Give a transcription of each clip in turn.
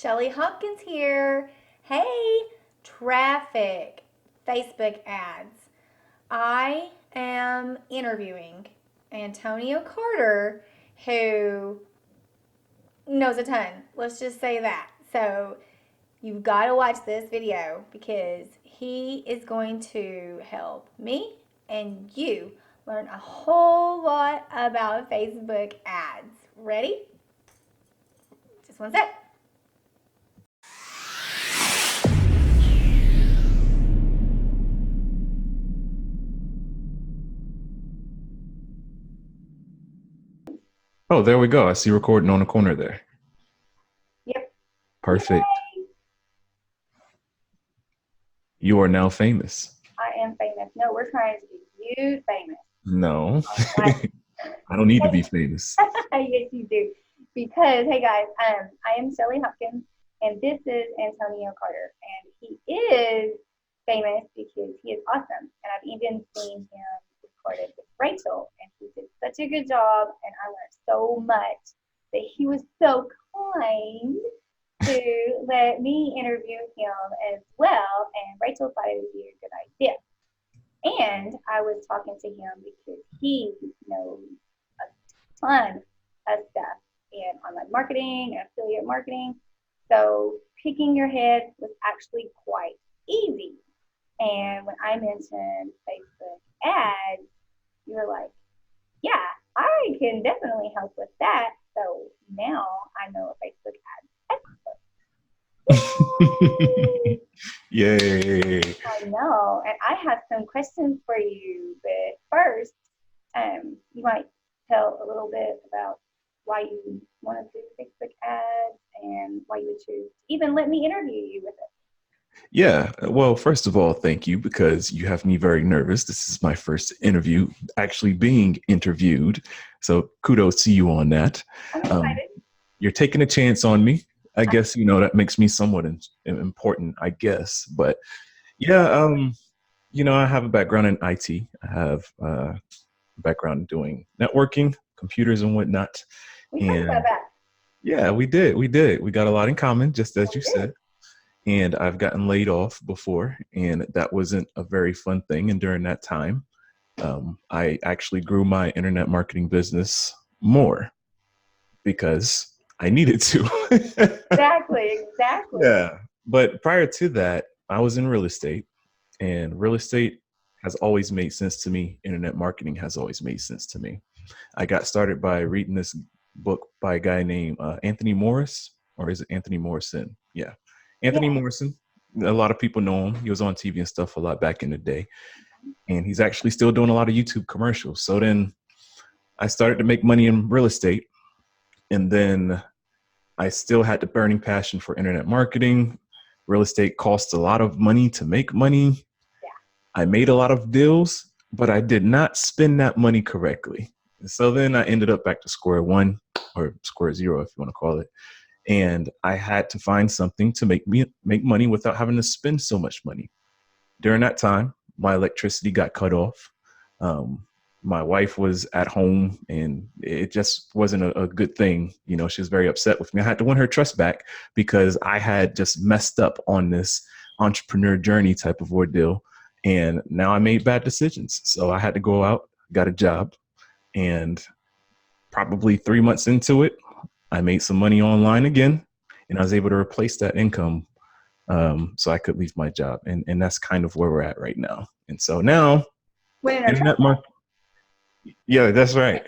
Shelly Hopkins here. Hey, traffic, Facebook ads. I am interviewing Antonio Carter, who knows a ton. Let's just say that. So you've got to watch this video because he is going to help me and you learn a whole lot about Facebook ads. Ready? Just one sec. Oh, there we go. I see recording on the corner there. Yep. Perfect. Yay. You are now famous. I am famous. No, we're trying to get you famous. No, Right. I don't need to be famous. Yes, you do. Because, hey guys, I am Shelly Hopkins, and this is Antonio Carter, and he is famous because he is awesome. And I've even seen him recorded with Rachel, and he did such a good job, and I learned so much that he was so kind to let me interview him as well. And Rachel thought it would be a good idea. And I was talking to him because he knows a ton of stuff in online marketing and affiliate marketing. So picking your head was actually quite easy. And when I mentioned Facebook ads, you were like, yeah, I can definitely help with that. So now I know a Facebook ads expert. Yay. I know. And I have some questions for you. But first, you might tell a little bit about why you want to do Facebook ads and why you would choose to even let me interview you with it. Yeah. Well, first of all, thank you because you have me very nervous. This is my first interview, actually being interviewed. So kudos to you on that. I'm excited. You're taking a chance on me. I guess, that makes me somewhat important, I guess. But yeah, I have a background in IT. I have a background in doing networking, computers and whatnot. We talked about that. Yeah, we did. We got a lot in common, just as you said. And I've gotten laid off before, and that wasn't a very fun thing. And during that time, I actually grew my internet marketing business more because I needed to. Exactly. Yeah. But prior to that, I was in real estate, and real estate has always made sense to me. Internet marketing has always made sense to me. I got started by reading this book by a guy named Anthony Morris, or is it Anthony Morrison? Yeah. Anthony Morrison. A lot of people know him. He was on TV and stuff a lot back in the day. And he's actually still doing a lot of YouTube commercials. So then I started to make money in real estate. And then I still had the burning passion for internet marketing. Real estate costs a lot of money to make money. Yeah. I made a lot of deals, but I did not spend that money correctly. And so then I ended up back to square one, or square zero, if you want to call it. And I had to find something to make money without having to spend so much money. During that time, my electricity got cut off. My wife was at home, and it just wasn't a good thing. She was very upset with me. I had to win her trust back because I had just messed up on this entrepreneur journey type of ordeal. And now I made bad decisions. So I had to go out, got a job, and probably 3 months into it, I made some money online again, and I was able to replace that income so I could leave my job. And that's kind of where we're at right now. And so now, internet marketing. Yeah, that's right.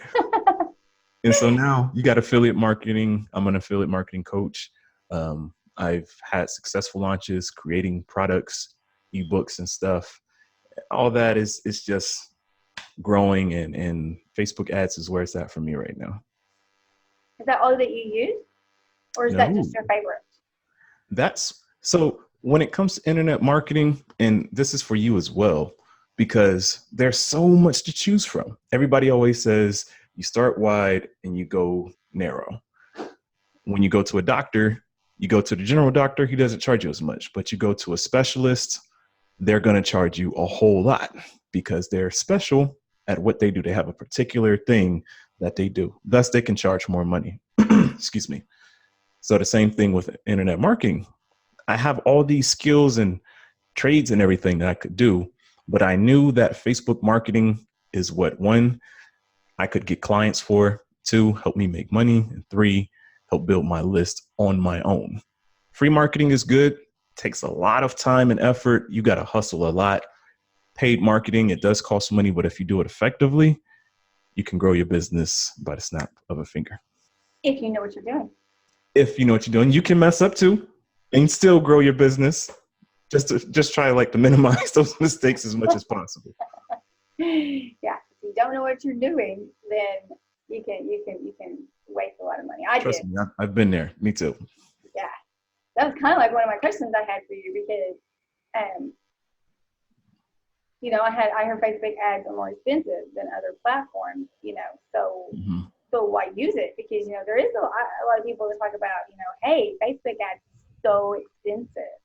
And so now you got affiliate marketing. I'm an affiliate marketing coach. I've had successful launches, creating products, ebooks and stuff. All that is just growing, and Facebook ads is where it's at for me right now. Is that all that you use? Or is that just your favorite? So when it comes to internet marketing, and this is for you as well, because there's so much to choose from. Everybody always says you start wide and you go narrow. When you go to a doctor, you go to the general doctor, he doesn't charge you as much, but you go to a specialist, they're going to charge you a whole lot because they're special at what they do. They have a particular thing that they do. Thus, they can charge more money. Excuse me. So the same thing with internet marketing. I have all these skills and trades and everything that I could do, but I knew that Facebook marketing is what, one, I could get clients for, two, help me make money, and three, help build my list on my own. Free marketing is good, takes a lot of time and effort. You got to hustle a lot. Paid marketing, it does cost money, but if you do it effectively, you can grow your business by the snap of a finger. If you know what you're doing. If you know what you're doing, you can mess up too and still grow your business. Just try to minimize those mistakes as much as possible. Yeah, if you don't know what you're doing, then you can waste a lot of money. Trust me, I've been there. Me too. Yeah, that was kind of like one of my questions I had for you because, I heard Facebook ads are more expensive than other platforms. So why use it? Because there is a lot of people that talk about hey, Facebook ads so expensive,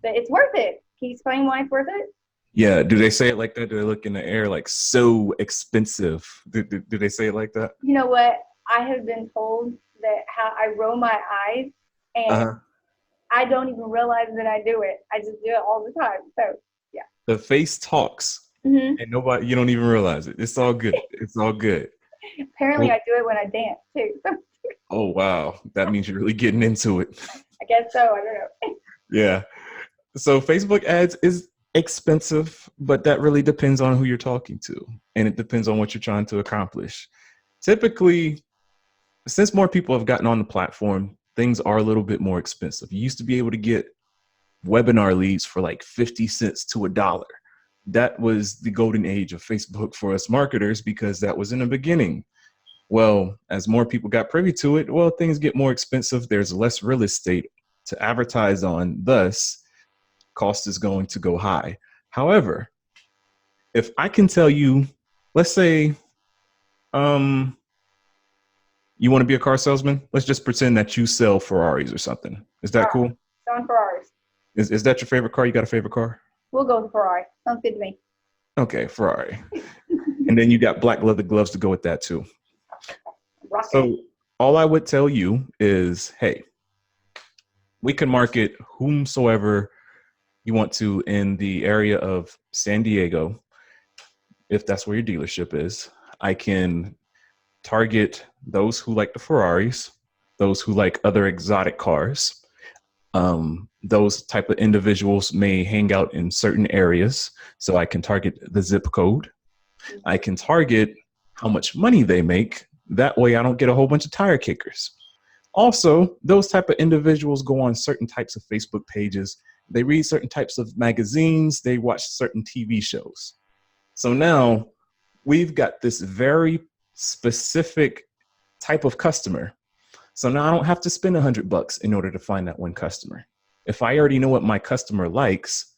but it's worth it. Can you explain why it's worth it? Yeah. Do they say it like that? Do they look in the air like so expensive? Do they say it like that? You know what? I have been told that how I roll my eyes and I don't even realize that I do it. I just do it all the time. So yeah. The face talks and you don't even realize it. It's all good. It's all good. Apparently I do it when I dance too. Oh, wow. That means you're really getting into it. I guess so. I don't know. Yeah. So Facebook ads is expensive, but that really depends on who you're talking to. And it depends on what you're trying to accomplish. Typically, since more people have gotten on the platform, things are a little bit more expensive. You used to be able to get webinar leads for like 50 cents to $1. That was the golden age of Facebook for us marketers because that was in the beginning. Well, as more people got privy to it, well, things get more expensive. There's less real estate to advertise on. Thus, cost is going to go high. However, if I can tell you, let's say, you want to be a car salesman? Let's just pretend that you sell Ferraris or something. Is that cool? Selling Ferraris. Is that your favorite car? You got a favorite car? We'll go with Ferrari. Sounds good to me. Okay, Ferrari. And then you got black leather gloves to go with that too. So all I would tell you is, hey, we can market whomsoever you want to in the area of San Diego, if that's where your dealership is. I can target those who like the Ferraris, those who like other exotic cars. Those type of individuals may hang out in certain areas. So I can target the zip code. I can target how much money they make. That way I don't get a whole bunch of tire kickers. Also, those type of individuals go on certain types of Facebook pages. They read certain types of magazines. They watch certain TV shows. So now we've got this very specific type of customer. So now I don't have to spend $100 in order to find that one customer. If I already know what my customer likes,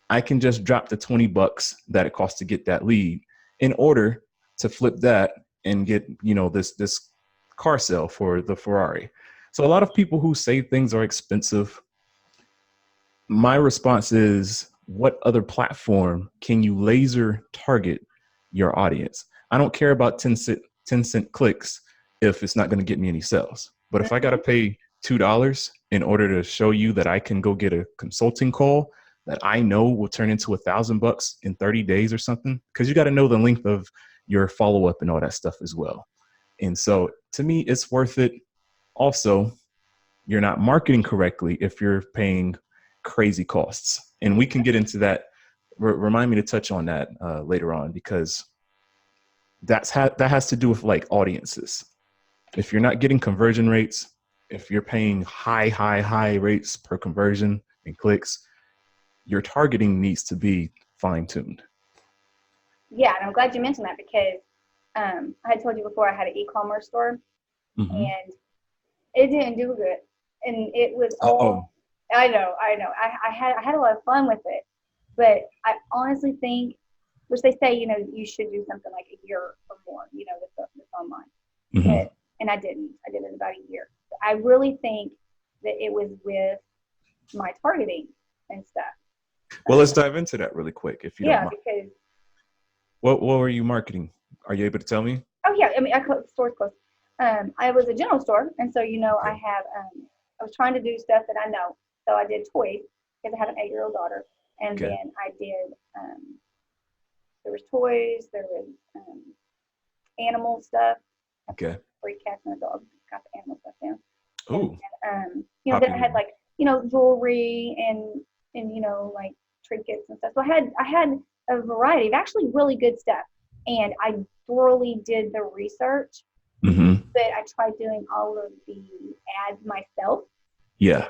I can just drop the $20 that it costs to get that lead in order to flip that and get, this car sale for the Ferrari. So a lot of people who say things are expensive, my response is, what other platform can you laser target your audience? I don't care about 10 cent clicks if it's not going to get me any sales. But if I got to pay $2 in order to show you that I can go get a consulting call that I know will turn into $1,000 in 30 days or something, because you got to know the length of your follow-up and all that stuff as well. And so to me, it's worth it. Also, you're not marketing correctly if you're paying crazy costs. And we can get into that. Remind me to touch on that later on, because that has to do with like audiences. If you're not getting conversion rates, if you're paying high rates per conversion and clicks, your targeting needs to be fine-tuned. Yeah, and I'm glad you mentioned that because I had told you before I had an e-commerce store and it didn't do good. And it was all, I know. I had a lot of fun with it, but I honestly think, which they say, you should do something like a year or more, that's online. And I didn't. I did it about a year. I really think that it was with my targeting and stuff. Well, let's dive into that really quick, if you don't mind. Yeah, because what were you marketing? Are you able to tell me? Oh yeah, I mean, store's closed. I was a general store, and so I have I was trying to do stuff that I know. So I did toys because I have an 8-year-old daughter, and Okay. then I did. There was toys. There was animal stuff. I put Okay. 3 cats and a dog. Got the animal stuff down. And Oh, then I popular. had like jewelry and like trinkets and stuff. So I had a variety of actually really good stuff, and I thoroughly did the research. Mm-hmm. But I tried doing all of the ads myself, Yeah.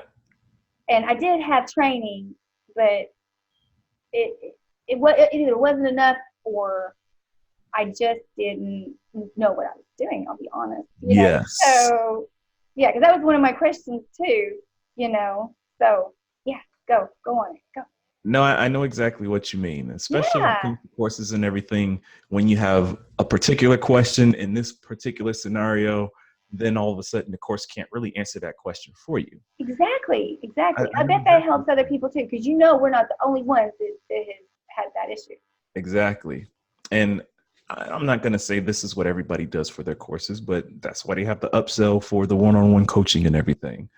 and I did have training, but it either wasn't enough or I just didn't know what I was doing. I'll be honest, Yes. So yeah, because that was one of my questions too. So yeah, go on it, go. No, I know exactly what you mean, especially when it Yeah, comes to courses and everything. When you have a particular question in this particular scenario, then all of a sudden the course can't really answer that question for you. exactly, I, exactly. I I know bet that exactly. helps other people too, because we're not the only ones that has had that issue. Exactly. And I'm not going to say this is what everybody does for their courses, but that's why they have the upsell for the one-on-one coaching and everything.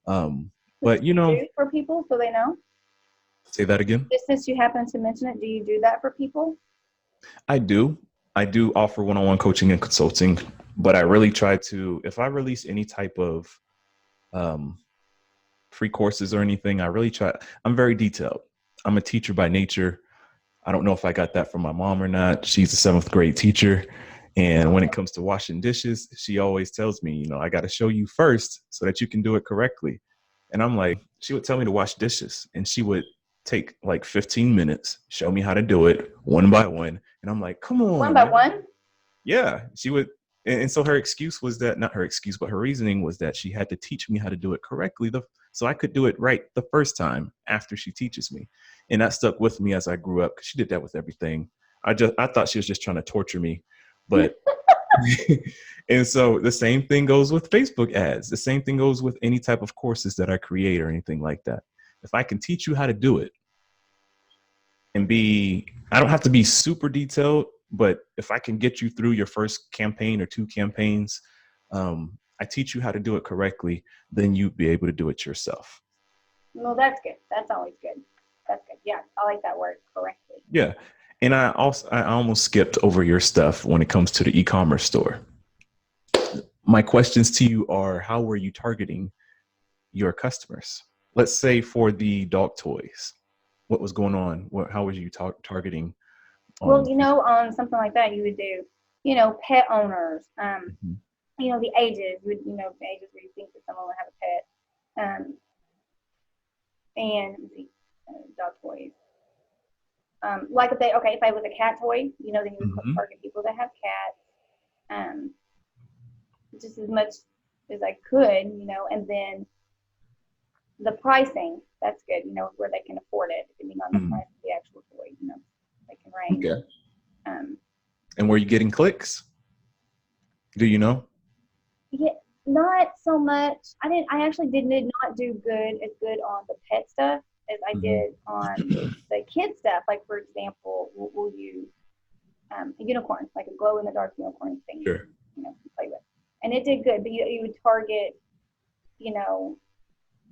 Um, Do but, you do for people so they know? say that again. Just since you happen to mention it, do you do that for people? I do. I do offer one-on-one coaching and consulting, but I really try to, if I release any type of um, free courses or anything, I really try. I'm very detailed. I'm a teacher by nature. I don't know if I got that from my mom or not. She's a 7th grade teacher. And when it comes to washing dishes, she always tells me, I got to show you first so that you can do it correctly. And I'm like, she would tell me to wash dishes and she would take like 15 minutes, show me how to do it one by one. And I'm like, come One on, by man. one? Yeah, she would. And so her excuse was that, not her excuse, but her reasoning was that she had to teach me how to do it correctly. So I could do it right the first time after she teaches me. And that stuck with me as I grew up because she did that with everything. I thought she was just trying to torture me. But and so the same thing goes with Facebook ads. The same thing goes with any type of courses that I create or anything like that. If I can teach you how to do it and I don't have to be super detailed, but if I can get you through your first campaign or 2 campaigns, I teach you how to do it correctly, then you'd be able to do it yourself. Well, that's good. That's always good. That's good. Yeah, I like that word, correctly. Yeah. And I almost skipped over your stuff when it comes to the e-commerce store. My questions to you are, how were you targeting your customers? Let's say for the dog toys, what was going on? How was you targeting Well, on? on something like that, you would do, pet owners, Mhm. the ages, the ages where you think that someone would have a pet, and let's see, dog toys. Like if it was a cat toy, then you would Mhm. target people that have cats, um, just as much as I could, and then the pricing, that's good, where they can afford it, depending on the Mhm. price of the actual toy, they can range. Okay. Um, And were you getting clicks? Do you know? yeah, not so much. I actually did not do as good on the pet stuff as I Mhm. did on the kid stuff. Like for example, we'll use a unicorn, like a glow in the dark unicorn thing, Sure. to play with, and it did good. But you would target, you know,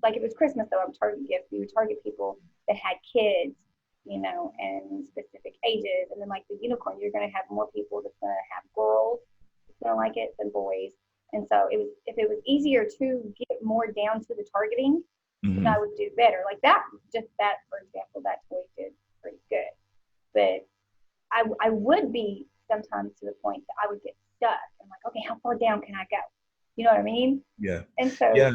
like if it was Christmas though, I would target gifts. You would target people that had kids, and specific ages. And then like the unicorn, you're gonna have more people that's gonna have girls that's gonna like it than boys. And so if it was easier to get more down to the targeting, then I Mhm. would do better. Like that, just that for example, that toy did pretty good. But I would be sometimes to the point that I would get stuck. I'm like, okay, how far down can I go? You know what I mean? Yeah. And so Yeah.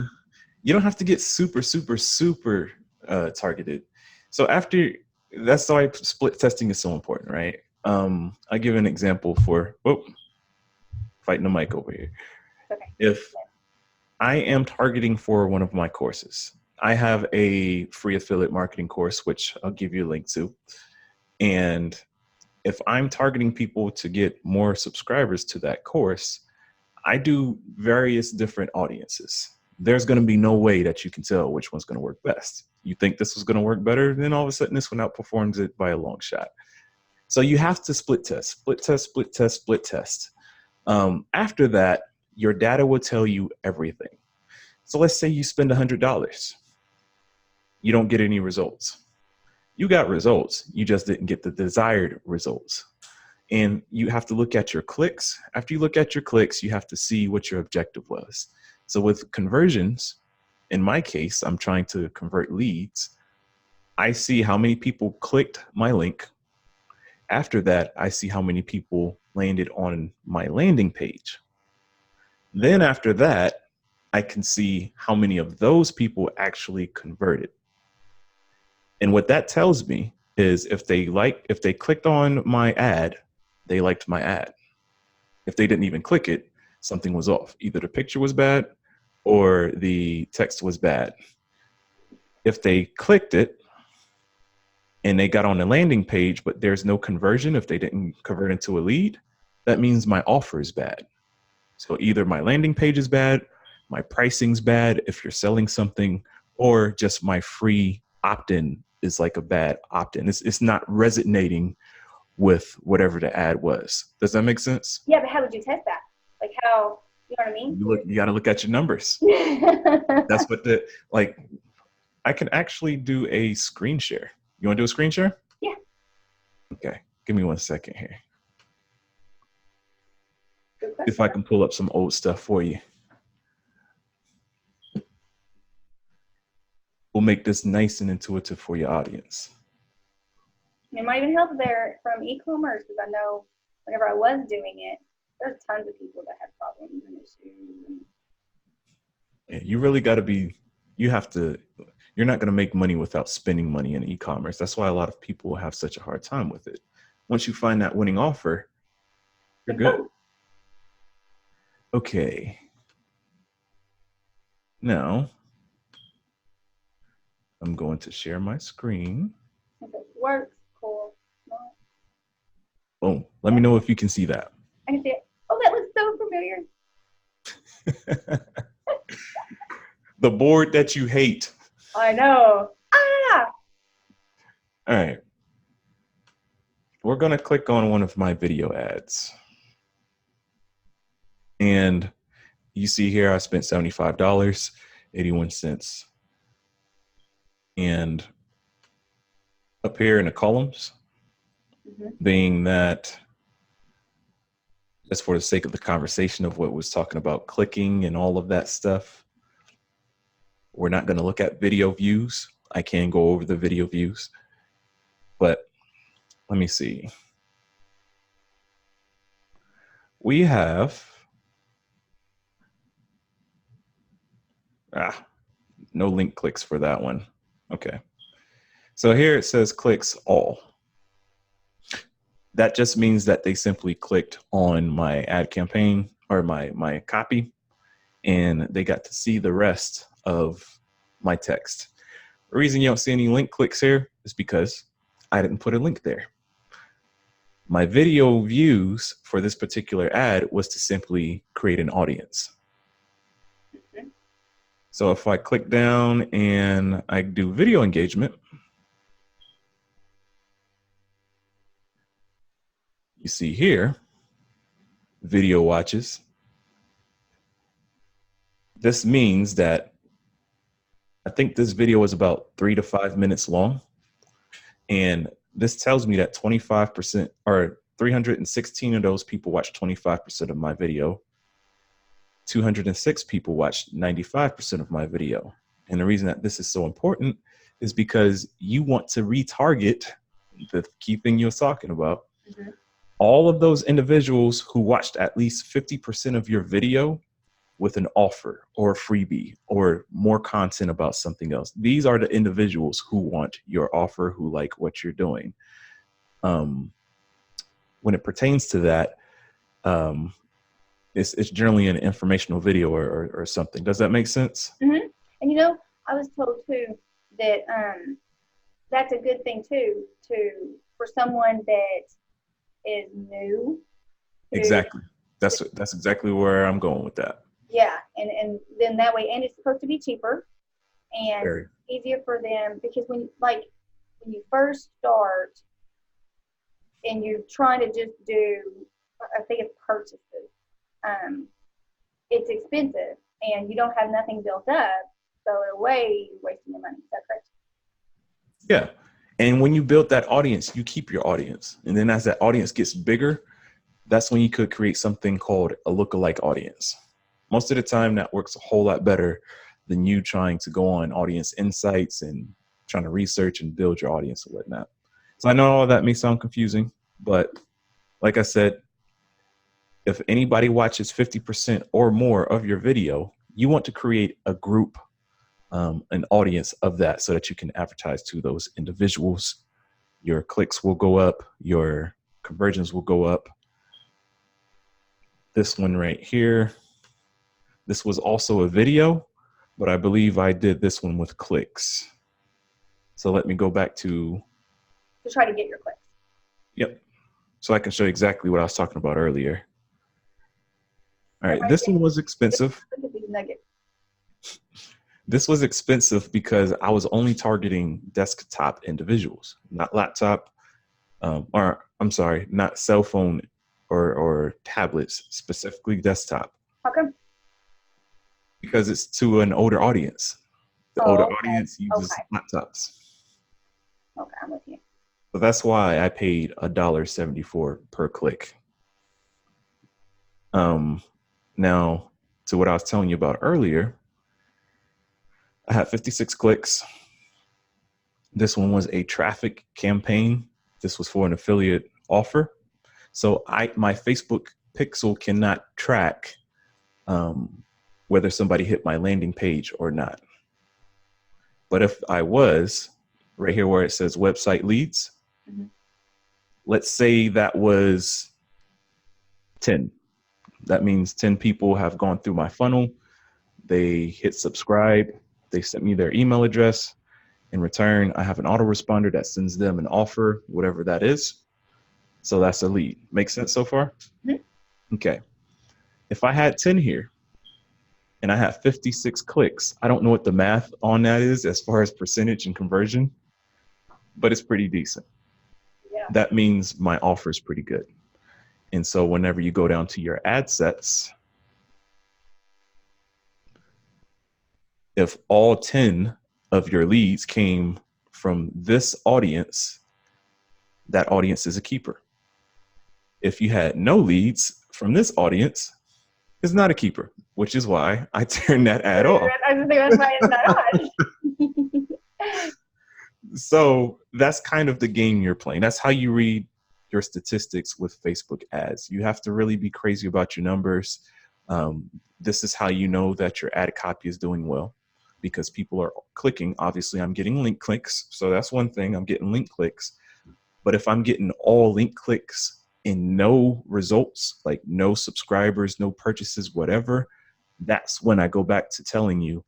You don't have to get super, super, super targeted. So after that's why split testing is so important, right? I'll give an example for fighting the mic over here. okay. If I am targeting for one of my courses, I have a free affiliate marketing course, which I'll give you a link to. And if I'm targeting people to get more subscribers to that course, I do various different audiences. There's going to be no way that you can tell which one's going to work best. You think this was going to work better, then all of a sudden this one outperforms it by a long shot. So you have to split test, split test, split test, split test. After that, your data will tell you everything. So let's say you spend $100. You don't get any results. You got results. You just didn't get the desired results. And you have to look at your clicks. After you look at your clicks, you have to see what your objective was. So with conversions, in my case, I'm trying to convert leads. I see how many people clicked my link. After that, I see how many people landed on my landing page. Then after that, I can see how many of those people actually converted. And what that tells me is if they clicked on my ad, they liked my ad. If they didn't even click it, something was off. Either the picture was bad or the text was bad. If they clicked it and they got on the landing page, but there's no conversion, if they didn't convert into a lead, that means my offer is bad. So either my landing page is bad, my pricing's bad if you're selling something, or just my free opt-in is like a bad opt-in. It's not resonating with whatever the ad was. Does that make sense? Yeah, but how would you test that? Like how, you know what I mean? You got to look at your numbers. That's what I can actually do a screen share. You want to do a screen share? Yeah. Okay. Give me 1 second here. If I can pull up some old stuff for you. We'll make this nice and intuitive for your audience. It might even help there from e-commerce, because I know whenever I was doing it, there's tons of people that had problems and issues. Yeah, you really got to be, you're not going to make money without spending money in e-commerce. That's why a lot of people have such a hard time with it. Once you find that winning offer, you're good. Okay. Now, I'm going to share my screen. If it works, cool. No. Boom. Let me know if you can see that. I can see it. Oh, that looks so familiar. The board that you hate. I know. Ah! All right. We're going to click on one of my video ads. And you see here, I spent $75.81. And up here in the columns, being that just for the sake of the conversation of what was talking about clicking and all of that stuff, we're not going to look at video views. I can go over the video views, but let me see. We have, no link clicks for that one. Okay. So here it says clicks all. That just means that they simply clicked on my ad campaign or my copy, and they got to see the rest of my text. The reason you don't see any link clicks here is because I didn't put a link there. My video views for this particular ad was to simply create an audience. So if I click down and I do video engagement, you see here, video watches. This means that I think this video is about 3 to 5 minutes long. And this tells me that 25% or 316 of those people watched 25% of my video. 206 people watched 95% of my video. And the reason that this is so important is because you want to retarget the key thing you were talking about. All of those individuals who watched at least 50% of your video with an offer or a freebie or more content about something else. These are the individuals who want your offer, who like what you're doing. When it pertains to that, it's generally an informational video or something. Does that make sense? And you know, I was told too that that's a good thing too, for someone that is new. Exactly. That's exactly where I'm going with that. Yeah, and then that way, and it's supposed to be cheaper and Very. Easier for them, because when you first start and you're trying to just do, I think it's purchases, it's expensive. and you don't have nothing built up. So in a way, you're wasting your money. Is that correct? Yeah. And when you build that audience, you keep your audience. And then as that audience gets bigger, that's when you could create something called a lookalike audience. Most of the time that works a whole lot better than you trying to go on audience insights and trying to research and build your audience and whatnot. So I know all that may sound confusing, but like I said, if anybody watches 50% or more of your video, you want to create a group, an audience of that so that you can advertise to those individuals. Your clicks will go up, your conversions will go up. This one right here, this was also a video, but I believe I did this one with clicks. So let me go back to try to get your clicks. Yep. So I can show you exactly what I was talking about earlier. All right, Right this there. one was expensive. Look at these nuggets. This was expensive because I was only targeting desktop individuals, not laptop, or I'm sorry, not cell phone or tablets, specifically desktop. How come? Because it's to an older audience. The older audience uses laptops. Okay, I'm with you. So that's why I paid $1.74 per click. Now, to what I was telling you about earlier, I had 56 clicks. This one was a traffic campaign. This was for an affiliate offer. So my Facebook pixel cannot track whether somebody hit my landing page or not. But if I was, right here where it says website leads, let's say that was 10. That means 10 people have gone through my funnel. They hit subscribe. They sent me their email address. In return, I have an autoresponder that sends them an offer, whatever that is. So that's a lead. Make sense so far? Mm-hmm. Okay. If I had 10 here and I have 56 clicks, I don't know what the math on that is as far as percentage and conversion, but it's pretty decent. Yeah. That means my offer is pretty good. And so whenever you go down to your ad sets, if all 10 of your leads came from this audience, that audience is a keeper. If you had no leads from this audience, it's not a keeper, which is why I turned that ad off. I was thinking that's why it's not on. So that's kind of the game you're playing. That's how you read your statistics with Facebook ads. You have to really be crazy about your numbers. This is how you know that your ad copy is doing well, because people are clicking. Obviously, I'm getting link clicks. So that's one thing. I'm getting link clicks. But if I'm getting all link clicks and no results, like no subscribers, no purchases, whatever, that's when I go back to telling you,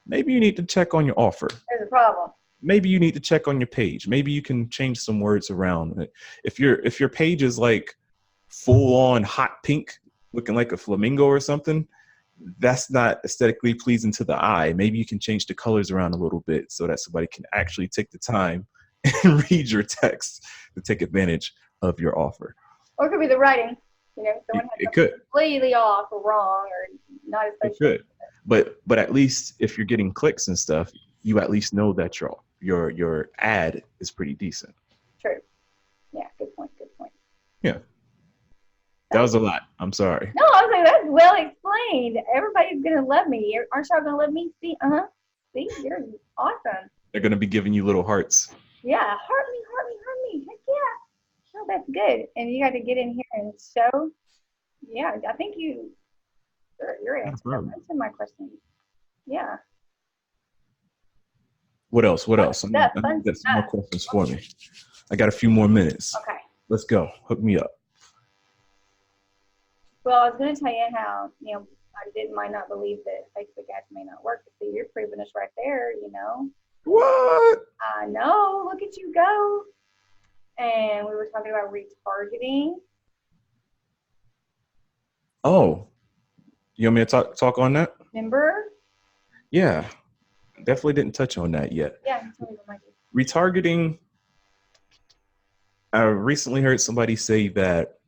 maybe you need to check on your offer. There's a problem. Maybe you need to check on your page. Maybe you can change some words around. If your page is like full on hot pink, looking like a flamingo or something, that's not aesthetically pleasing to the eye. Maybe you can change the colors around a little bit so that somebody can actually take the time and read your text to take advantage of your offer. Or it could be the writing. You know, someone has something completely off or wrong or not as it could. But at least if you're getting clicks and stuff, you at least know that your ad is pretty decent. True. Yeah, good point. Yeah. That was a lot. I'm sorry. No, I was like, that's well explained. Everybody's gonna love me. Aren't y'all gonna love me? See, see, you're awesome. They're gonna be giving you little hearts. Yeah, heart me. Heck yeah. No, that's good. And you got to get in here and show. Yeah, I think you're answering my question. Yeah. What else? I got some more questions for me. I got a few more minutes. Okay. Let's go. Hook me up. Well, I was going to tell you how, might not believe that Facebook ads may not work. So you're proving us right there, What? I know. Look at you go. And we were talking about retargeting. Oh, you want me to talk on that? Remember? Yeah, definitely didn't touch on that yet. Yeah, retargeting. I recently heard somebody say that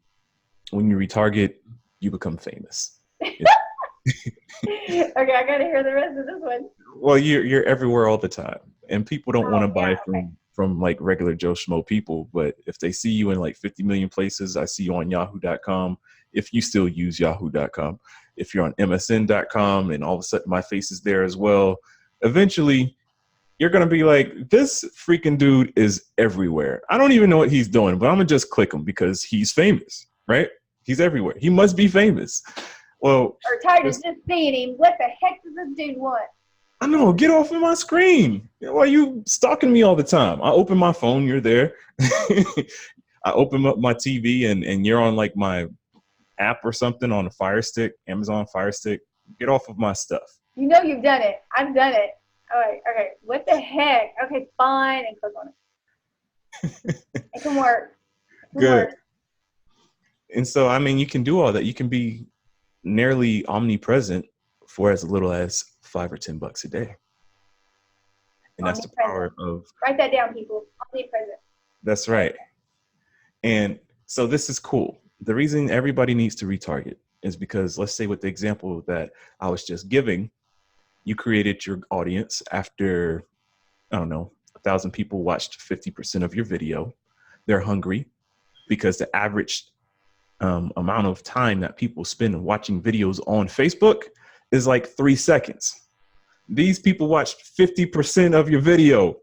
when you retarget, you become famous. Okay, I gotta hear the rest of this one. Well, you're everywhere all the time, and people don't want Oh to yeah, buy okay. from like regular Joe Schmo people. But if they see you in like 50 million places, I see you on Yahoo.com. If you still use Yahoo.com, if you're on MSN.com, and all of a sudden my face is there as well, eventually you're gonna be like, this freaking dude is everywhere. I don't even know what he's doing, but I'm gonna just click him because he's famous, right? He's everywhere. He must be famous. Well, Or tired of just seeing him. What the heck does this dude want? I know, get off of my screen. Why are you stalking me all the time? I open my phone, you're there. I open up my TV and you're on like my app or something on a Fire Stick, Amazon Fire Stick. Get off of my stuff. You know you've done it. I've done it. All right, okay. What the heck? Okay, fine, and click on it. It can work. It can Good. work. And so, I mean, you can do all that. You can be nearly omnipresent for as little as $5 or $10 a day. And that's the Omnipresent. power of, Write that down, people. Omnipresent. that's right. And so this is cool. The reason everybody needs to retarget is because, let's say with the example that I was just giving, you created your audience after, I don't know, 1,000 people watched 50% of your video. They're hungry because the average amount of time that people spend watching videos on Facebook is like 3 seconds. These people watched 50% of your video.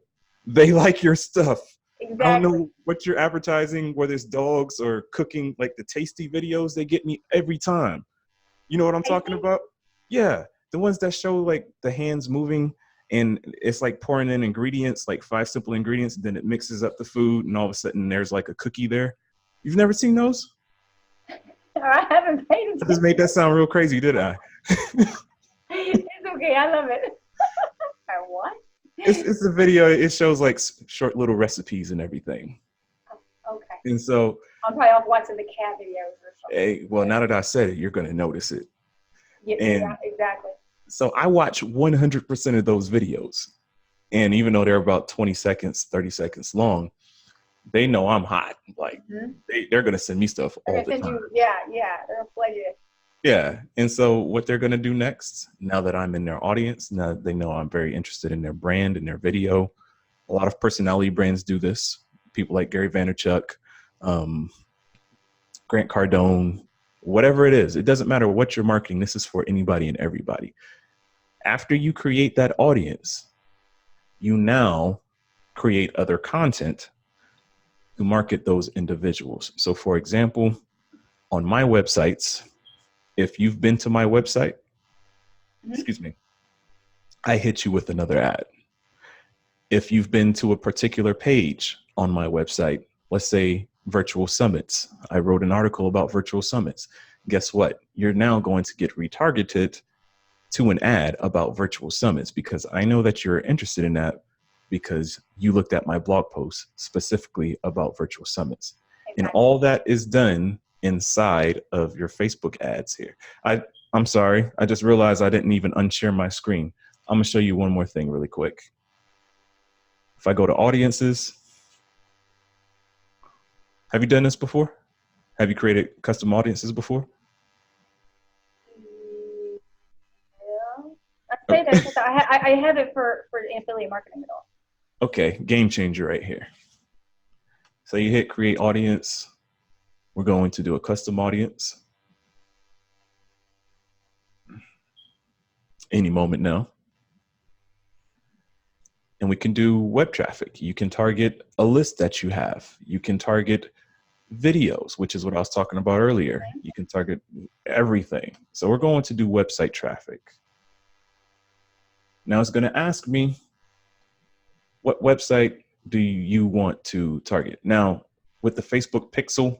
They like your stuff. I don't Exactly. know what you're advertising, whether it's dogs or cooking, like the tasty videos, they get me every time. You know what I'm talking Tasty? about? Yeah. The ones that show like the hands moving and it's like pouring in ingredients, like 5 simple ingredients, and then it mixes up the food and all of a sudden there's like a cookie there. You've never seen those? I haven't paid I just attention. made that sound real crazy, did I? It's okay. I love it. What? It's a video. It shows like short little recipes and everything. Okay. And so, I'm probably off watching the cat videos or something. hey, well, now that I said it, you're going to notice it. Yeah, And exactly. so I watch 100% of those videos. And even though they're about 20 seconds, 30 seconds long, they know I'm hot. Like they're going to send me stuff They're all gonna the send time. you. Yeah, yeah. They're gonna flood you. Yeah. And so what they're going to do next, now that I'm in their audience, now that they know I'm very interested in their brand and their video, a lot of personality brands do this. People like Gary Vaynerchuk, um, Grant Cardone, whatever it is. It doesn't matter what you're marketing. This is for anybody and everybody. After you create that audience, you now create other content to market those individuals. So for example, on my websites, if you've been to my website, excuse me, I hit you with another ad. If you've been to a particular page on my website, let's say virtual summits, I wrote an article about virtual summits. Guess what? You're now going to get retargeted to an ad about virtual summits because I know that you're interested in that because you looked at my blog post specifically about virtual summits. Exactly. And all that is done inside of your Facebook ads here. I'm sorry. I just realized I didn't even unshare my screen. I'm going to show you one more thing really quick. If I go to audiences, have you done this before? Have you created custom audiences before? Yeah. I say that because I have it for affiliate marketing at all. Okay, game changer right here. So you hit create audience. We're going to do a custom audience. Any moment now. And we can do web traffic. You can target a list that you have. You can target videos, which is what I was talking about earlier. You can target everything. So we're going to do website traffic. Now it's going to ask me, what website do you want to target? Now, with the Facebook Pixel,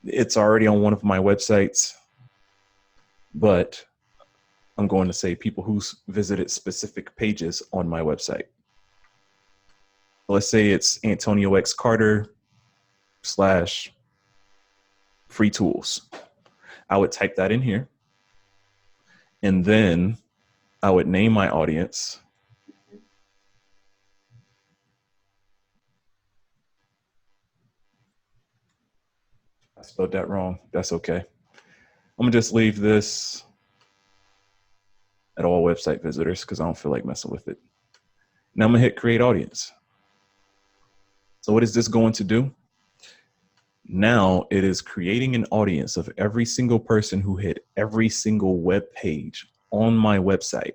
it's already on one of my websites, but I'm going to say people who visited specific pages on my website. Let's say it's Antonio X Carter / free tools. I would type that in here. And then I would name my audience. I spelled that wrong. That's okay. I'm gonna just leave this at all website visitors because I don't feel like messing with it. Now I'm gonna hit create audience. So what is this going to do? Now it is creating an audience of every single person who hit every single web page on my website.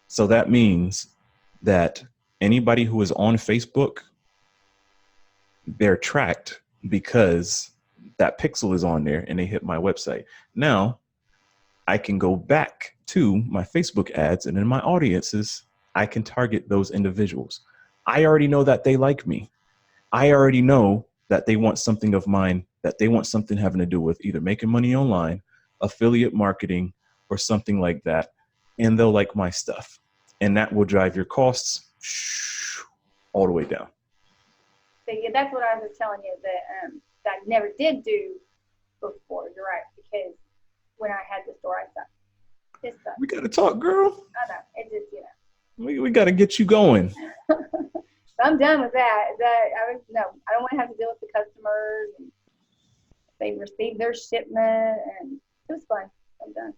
So that means that anybody who is on Facebook, they're tracked because that pixel is on there and they hit my website. Now I can go back to my Facebook ads, and in my audiences, I can target those individuals. I already know that they like me. I already know that they want something of mine, that they want something having to do with either making money online, affiliate marketing, or something like that. And they'll like my stuff. And that will drive your costs all the way down. So yeah, that's what I was telling you that I never did do before. You're right, because when I had the store, I thought, this sucks. We got to talk, girl. I know, it just, We got to get you going. I'm done with that. I don't want to have to deal with the customers. And they receive their shipment, and it was fun. I'm done.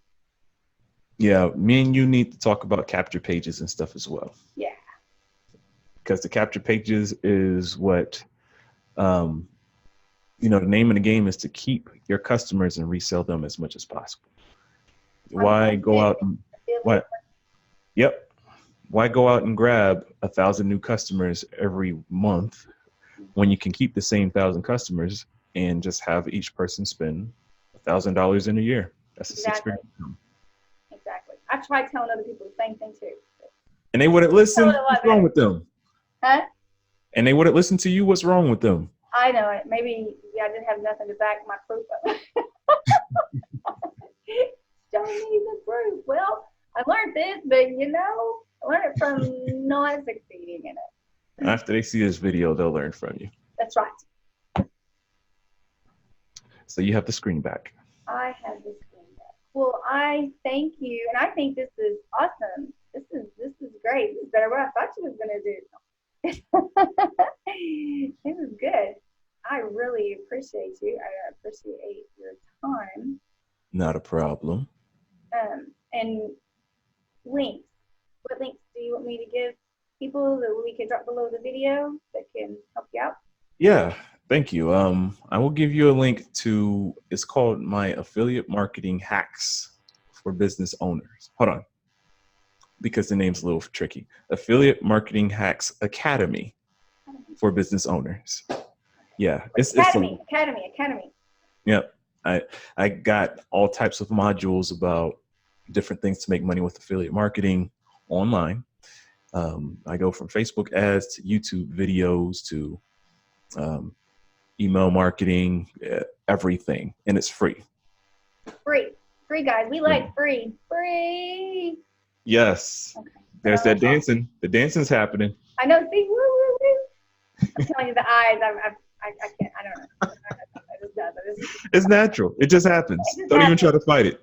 Yeah, me and you need to talk about capture pages and stuff as well. Yeah. Because the capture pages is what, the name of the game is to keep your customers and resell them as much as possible. Why go out and what? Yep. Why go out and grab 1,000 new customers every month when you can keep the same 1,000 customers and just have each person spend $1,000 in a year? That's a Exactly. 6 figure. Exactly. I tried telling other people the same thing too. And they wouldn't listen. What's wrong with them? Huh? And they wouldn't listen to you. What's wrong with them? I know it. Maybe I didn't have nothing to back my proof up. Show me the proof. Well, I learned this, but I learned it from not succeeding in it. After they see this video, they'll learn from you. That's right. So you have the screen back. I have the screen back. Well, I thank you, and I think this is awesome. This is great. This is better than what I thought you was gonna do. This is good. I really appreciate you. I appreciate your time. Not a problem. And links. What links do you want me to give people that we can drop below the video that can help you out? Yeah, thank you. I will give you a link to, it's called my affiliate marketing hacks for business owners. Hold on, because the name's a little tricky. Affiliate Marketing Hacks Academy for business owners. Yeah, Academy. Yep. I got all types of modules about different things to make money with affiliate marketing online. I go from Facebook ads to YouTube videos to email marketing, everything, and it's free. Free, guys. We like free. Yes. Okay. There's that dancing. The dancing's happening. I know. See, woo, woo, woo. I'm telling you, the eyes. I can't. I don't know. It's natural. It just happens. Don't even try to fight it.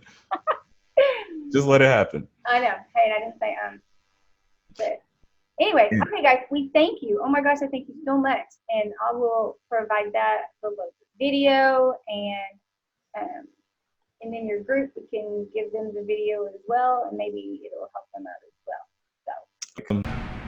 Just let it happen. I know. Hey, I didn't say But anyway, okay, guys, we thank you. Oh my gosh, I thank you so much, and I will provide that below the video, and in your group, we can give them the video as well, and maybe it'll help them out as well. So.